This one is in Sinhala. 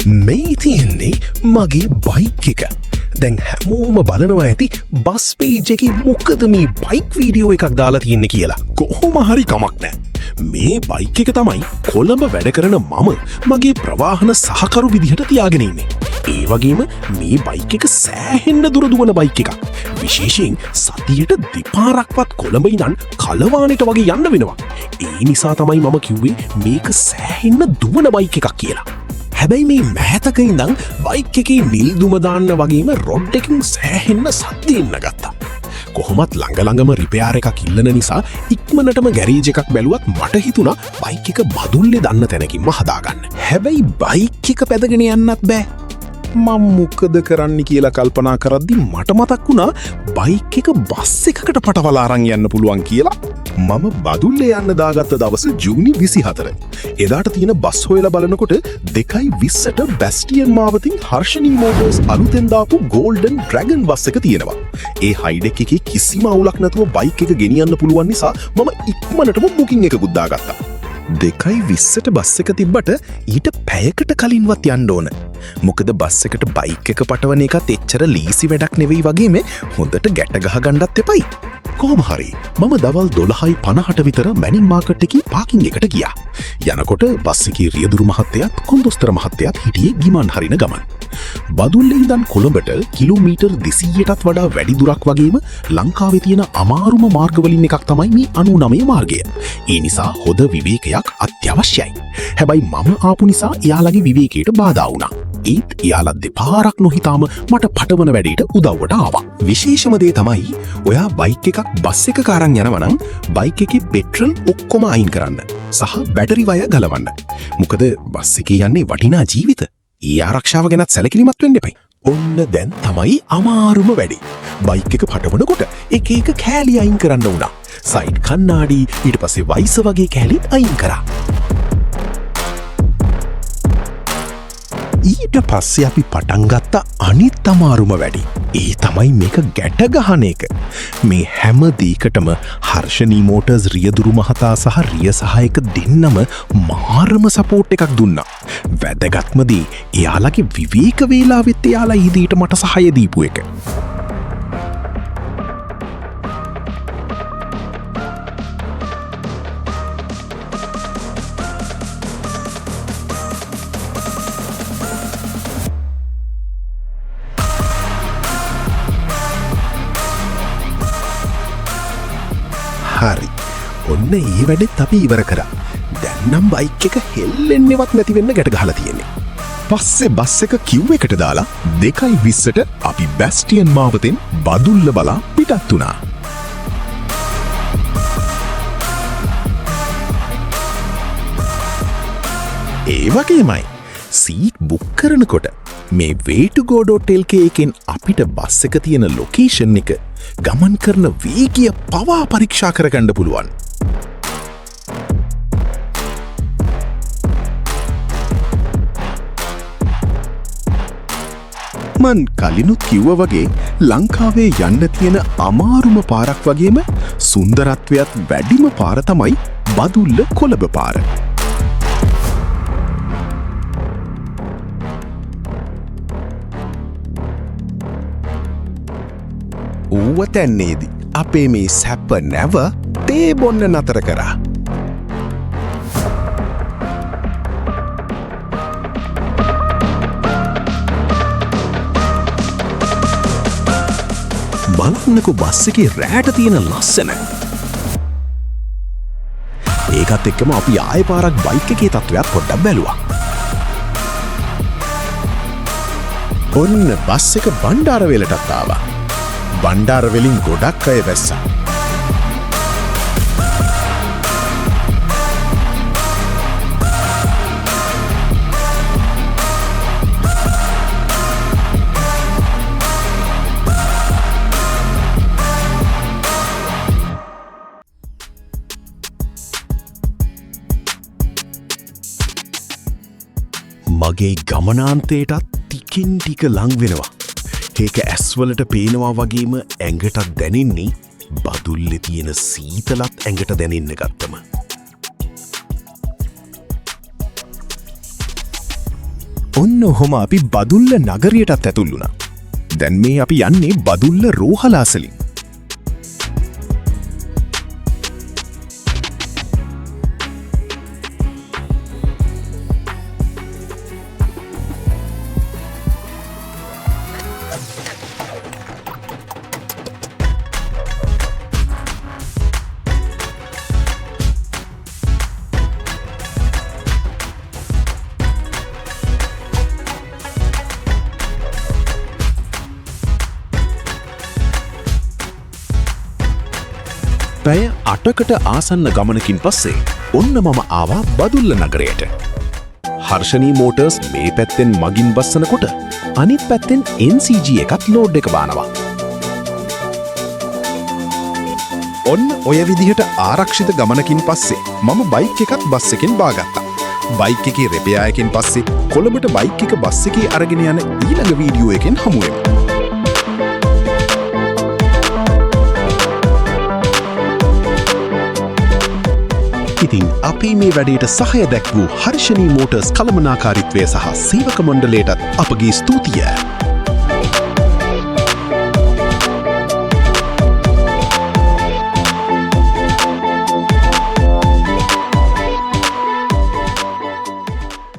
මේ තියෙන්නේ මගේ බයික් එක. දැන් හැමෝම බලනවා ඇති බස් පේජ් එකේ මොකද මේ බයික් වීඩියෝ එකක් දාලා තියෙන්නේ කියලා. කොහොම හරි කමක් නැහැ. මේ බයික් එක තමයි කොළඹ වැඩ කරන මම මගේ ප්‍රවාහන සහකරු විදිහට තියාගෙන ඉන්නේ. ඒ වගේම මේ බයික් එක සෑහෙන්න දුර දුවන බයික් එකක්. විශේෂයෙන් සතියට දෙපාරක්වත් කොළඹ ඉඳන් කලවානෙට වගේ යන්න වෙනවා. ඒ නිසා තමයි මම කිව්වේ මේක සෑහෙන්න දුවන බයික් එකක් කියලා. හැබැයි මේ මෑතක ඉඳන් බයික් එකේ නිල් දුම දාන්න වගේම රොඩ් එකකින් සෑහෙන්න සද්ද එන්න ගත්තා. කොහොමත් ළඟ රිපෙයාර් එකක් ඉල්ලන නිසා ඉක්මනටම ගෑරේජ් එකක් බැලුවත් මට හිතුණා බයික් එක බදුල්ලේ දාන්න තැනකින්ම හදාගන්න. හැබැයි බයික් එක පැදගෙන යන්නත් බෑ. මම මොකද කරන්න කියලා කල්පනා කරද්දි මට මතක් වුණා බයික් එක බස් එකකට පටවලා අරන් යන්න පුළුවන් කියලා. මම බදුල්ලේ යන්න දාගත්ත දවස ජූනි 24. එදාට තියෙන බස් හොයලා බලනකොට 2:20ට බැස්ටියන් මාවතින් හර්ෂණී මෝටර්ස් අලුතෙන් දාපු ගෝල්ඩන් ඩ්‍රැගන් බස් එක තියෙනවා. ඒ හයිඩෙක් එකේ කිසිම අවුලක් නැතුව බයික් එක ගෙනියන්න පුළුවන් නිසා මම ඉක්මනටම බුකින් එකකුත් දාගත්තා. 2:20ට බස් එක තිබ්බට ඊට පැයකට කලින්වත් යන්න ඕන. මොකද බස් එකට බයික් එක පටවන එකත් එච්චර ලීසි වැඩක් නෙවෙයි වගේම හොඳට ගැට ගහ ගන්නත් එපයි. කොහොම හරි මම දවල් 12:50ට විතර මැනින් මාකට් එකේ පාකින් එකට ගියා. යනකොට බස් එකේ රියදුරු මහත්තයාත් කොන්දොස්තර මහත්තයාත් හිටියේ ගිමන් හරින ගමන්. බදුල්ලේ ඉඳන් කොළඹට කිලෝමීටර් 200ටත් වඩා වැඩි දුරක් වගේම ලංකාවේ තියෙන අමාරුම මාර්ගවලින් එකක් තමයි මේ 99 මාර්ගය. ඒ නිසා හොඳ විවේකයක් අත්‍යවශ්‍යයි. හැබැයි මම ආපු නිසා එයාලගේ විවේකයට බාධා වුණා. ඒත් එයාලා දෙපාරක් නොහිතාම මට පටවන වැඩේට උදව්වට ආවා. විශේෂම දේ තමයි ඔයා බයික් එකක් බස් එකක අරන් යනවනම් බයික් එකේ පෙට්‍රල් ඔක්කොම අයින් කරන්න සහ බැටරි වයර් ගලවන්න. මොකද බස් එකේ යන්නේ වටිනා ජීවිත. ඒ ආරක්ෂාව ගැනත් සැලකිලිමත් වෙන්න එපයි. ඔන්න දැන් තමයි අමාරුම වැඩේ. බයික් එක පටවනකොට එක එක කෑලි අයින් කරන්න වුණා. සයිඩ් කණ්ණාඩි ඊට පස්සේ වයිස වගේ කෑලිත් අයින් කරා. ඊට පස්සේ අපි පටන් ගත්ත අනිත් අමාරුම වැඩි. ඒ තමයි මේක ගැට ගහන එක. මේ හැම දෙයකටම හර්ෂණී මෝටර්ස් රියදුරු මහතා සහ රිය සහායක දෙන්නම මාරම සපෝට් එකක් දුන්නා. වැදගත්ම දේ එයාලගේ විවේක වේලාවෙත් එයාලා ඊදීට මට සහාය දීපු එක. හරි. ඔන්න ඒ වැඩෙත් අපි ඉවර කරා. දැන් නම් බයික් එක හෙල්ලෙන්නෙවත් නැති වෙන්න ගැට ගහලා තියෙන්නේ. පස්සේ බස් එක කිව් එකට දාලා 2:20ට අපි බැස්ටියන් මාවතෙන් බදුල්ල බලා පිටත් වුණා. ඒ වගේමයි සීට් බුක් කරනකොට මේ way2go.lk එකෙන් අපිට බස් එක තියෙන ලොකේෂන් එක ගමන් කරන වේගය පවා පරීක්ෂා කරගන්න පුළුවන්. මන් කලිනුත් කිව්ව වගේ ලංකාවේ යන්න තියෙන අමාරුම පාරක් වගේම සුන්දරත්වයත් වැඩිම පාර තමයි බදුල්ල කොළඹ පාර. ඌව තැන්නේදී අපේ මේ සැප නැව තේ බොන්න නතර කරා. බලන්නකෝ බස් එකේ රෑට තියෙන ලස්සන. ඒකත් එක්කම අපි ආයෙ පාරක් බයික් එකේ තත්ත්වයක් පොඩ්ඩක් බැලුවා. ඔන්න බස් එක බණ්ඩාරවේලටත් ආවා. බණ්ඩාරවෙලින් ගොඩක් අය වැස්සා. මගේ ගමනාන්තයටත් ටිකින් ටික ලං වෙනවා. ඒක ඇස්වලට පේනවා වගේම ඇඟටත් දැනෙන්නේ බදුල්ලේ තියෙන සීතලත් ඇඟට දැනෙන්න ගත්තම. ඔන්න ඔහොම අපි බදුල්ල නගරයටත් ඇතුල් වුණා. දැන් මේ අපි යන්නේ බදුල්ල රෝහලාසලින්. පැය 8කට ආසන්න ගමනකින් පස්සේ ඔන්න මම ආවා බදුල්ල නගරයට. හර්ෂණී මෝටර්ස් මේ පැත්තෙන් මගින් බස්සනකොට අනිත් පැත්තෙන් NCG එකත් ලෝඩ් එක බානවා. ඔන්න ඔය විදිහට ආරක්ෂිත ගමනකින් පස්සේ මම බයික් එකත් බස් එකෙන් බාගත්තා. බයික් එකේ රිපෙයාර් එකෙන් පස්සේ කොළඹට බයික් එක බස් එකේ අරගෙන යන ඊළඟ වීඩියෝ එකෙන් හමු වෙමු. ඉතින් අපි මේ වැඩේට සහය දැක් වූ හර්ෂණී මෝටර්ස් කළමනාකාරීත්වය සහ සේවක මණ්ඩලයටත් අපගේ ස්තුතිය.